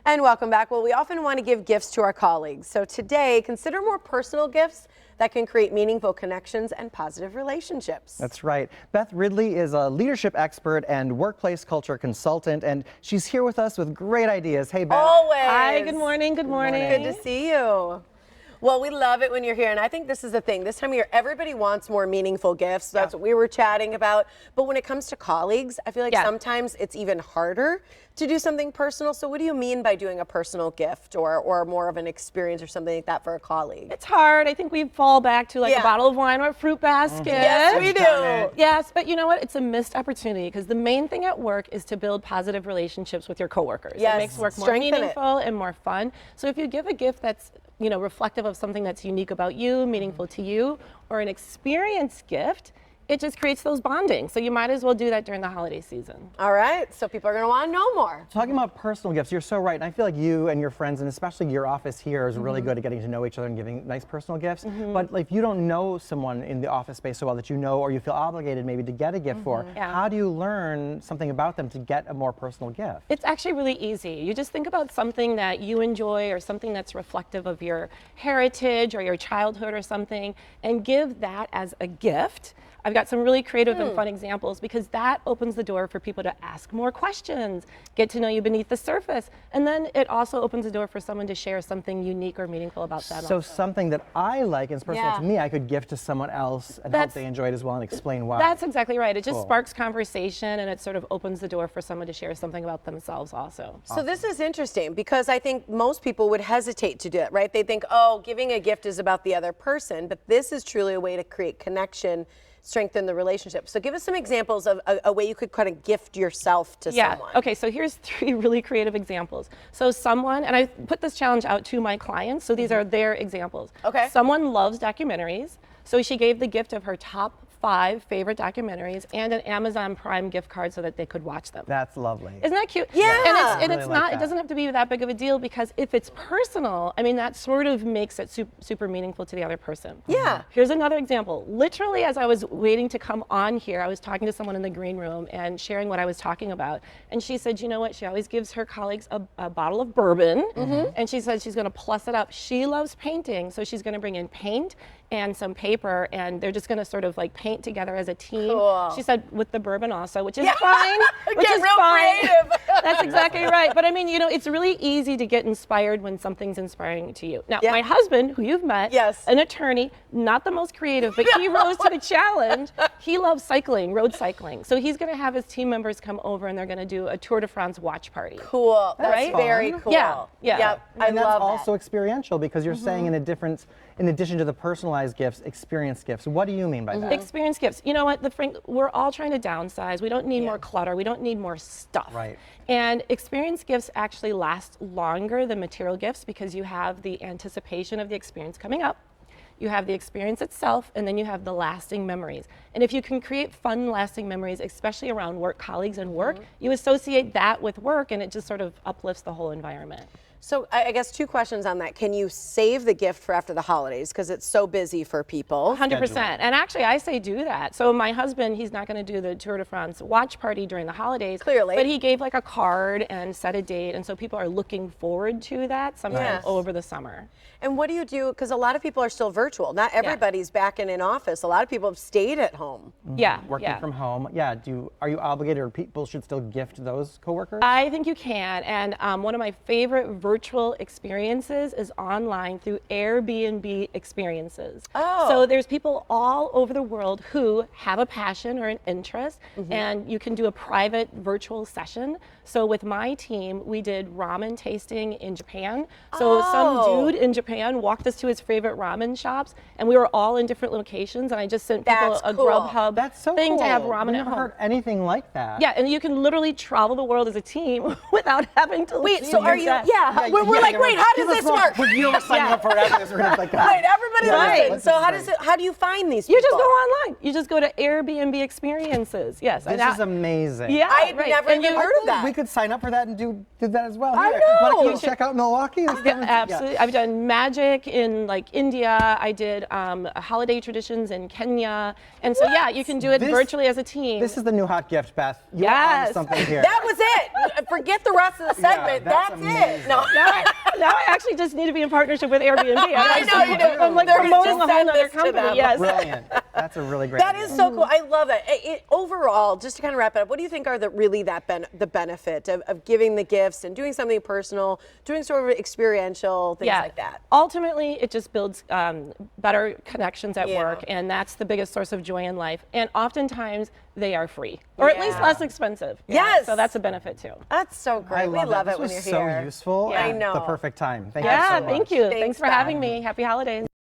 And welcome back. Well, we often want to give gifts to our colleagues. So today, consider more personal gifts that can create meaningful connections and positive relationships. That's right. Beth Ridley is a leadership expert and workplace culture consultant, and she's here with us with great ideas. Hey, Beth. Always. Hi, good morning. Good morning. Good to see you. Well, we love it when you're here, and I think this is the thing. This time of year, everybody wants more meaningful gifts. That's what we were chatting about. But when it comes to colleagues, I feel like sometimes it's even harder to do something personal. So what do you mean by doing a personal gift or more of an experience or something like that for a colleague? It's hard. I think we fall back to like a bottle of wine or a fruit basket. Yes, we do. Yes, but you know what? It's a missed opportunity because the main thing at work is to build positive relationships with your coworkers. Yes. It makes work more meaningful and more fun. So if you give a gift that's reflective of something that's unique about you, meaningful to you, or an experience gift, it just creates those bonding. So you might as well do that during the holiday season. All right, so people are gonna wanna know more. Talking about personal gifts, you're so right. And I feel like you and your friends, and especially your office here, is really good at getting to know each other and giving nice personal gifts. But if you don't know someone in the office space so well that you know or you feel obligated maybe to get a gift for, how do you learn something about them to get a more personal gift? It's actually really easy. You just think about something that you enjoy or something that's reflective of your heritage or your childhood or something, and give that as a gift. I've got some really creative and fun examples because that opens the door for people to ask more questions, get to know you beneath the surface, and then it also opens the door for someone to share something unique or meaningful about them. So something that I like and is personal to me, I could gift to someone else and hope they enjoy it as well and explain why. That's exactly right. It just sparks conversation and it sort of opens the door for someone to share something about themselves also. So this is interesting because I think most people would hesitate to do it, right? They think, oh, giving a gift is about the other person, but this is truly a way to create connection, strengthen the relationship. So give us some examples of a way you could kind of gift yourself to someone. Okay, so here's 3 really creative examples. So someone, and I put this challenge out to my clients, so these are their examples. Okay. Someone loves documentaries, so she gave the gift of her top 5 favorite documentaries and an Amazon Prime gift card so that they could watch them. That's lovely. Isn't that cute? Yeah. And it's not, it doesn't have to be that big of a deal because if it's personal, I mean, that sort of makes it super meaningful to the other person. Yeah. Here's another example. Literally, as I was waiting to come on here, I was talking to someone in the green room and sharing what I was talking about. And she said, you know what? She always gives her colleagues a bottle of bourbon. And she said she's going to plus it up. She loves painting, so she's going to bring in paint and some paper, and they're just going to sort of like paint together as a team. Cool. She said with the bourbon also, which is fine. Which Get is real fine. creative. That's exactly right. But I mean, it's really easy to get inspired when something's inspiring to you. Now, my husband, who you've met, an attorney, not the most creative, but he rose to the challenge. He loves cycling, road cycling. So he's going to have his team members come over and they're going to do a Tour de France watch party. Cool. That's very cool. Yeah. Yep. And that's also experiential because you're saying in addition to the personalized gifts, experience gifts. What do you mean by that? Experience gifts. You know what? We're all trying to downsize. We don't need more clutter. We don't need more stuff. Right. And experience gifts actually last longer than material gifts because you have the anticipation of the experience coming up. You have the experience itself, and then you have the lasting memories. And if you can create fun, lasting memories, especially around work colleagues and work, you associate that with work, and it just sort of uplifts the whole environment. So I guess 2 questions on that. Can you save the gift for after the holidays because it's so busy for people? 100%. And actually, I say do that. So my husband, he's not going to do the Tour de France watch party during the holidays. Clearly. But he gave like a card and set a date. And so people are looking forward to that sometime over the summer. And what do you do? Because a lot of people are still virtual. Not everybody's back in an office. A lot of people have stayed at home. Yeah. Working from home. Yeah. Are you obligated or people should still gift those coworkers? I think you can. And one of my favorite virtual experiences is online through Airbnb experiences. Oh. So there's people all over the world who have a passion or an interest, and you can do a private virtual session. So with my team, we did ramen tasting in Japan. So some dude in Japan walked us to his favorite ramen shops, and we were all in different locations, and I just sent people a Grubhub thing to have ramen I've at never home. heard anything like that. Yeah, and you can literally travel the world as a team without having to Wait, leave. so are you? Yeah, we're like, wait, how does this work? You know, signing up for everything. We're gonna like, Wait, everybody's listening. So how do you find these people? You just go online. You just go to Airbnb experiences. Yes. This is amazing. Yeah, I had never even heard of that. We could sign up for that and do that as well. I Here. know. Why don't you check out Milwaukee? Yeah, absolutely. I've done magic in like India. I did holiday traditions in Kenya. And so, yeah, you can do it virtually as a team. This is the new hot gift, Beth. You're Yes. on something here. That was it. Forget the rest of the segment. that's That's amazing. it. No. Now I actually just need to be in partnership with Airbnb. I know you do. I'm like They're promoting just a whole send other this to company. them. Yes. Brilliant. That's a really great That idea. is so cool. I love that. Overall, just to kind of wrap it up, what do you think are the benefit of giving the gifts and doing something personal, doing sort of experiential things like that? Ultimately, it just builds better connections at Yeah. work, and that's the biggest source of joy in life. And oftentimes, they are free, or at least less expensive. Yes. So that's a benefit too. That's so great. I We love love that. it when This you're was here. so useful. I and know. The perfect time. Thank you Yeah, so much. thank you. Thanks, Thanks for Beth. having me. Happy holidays.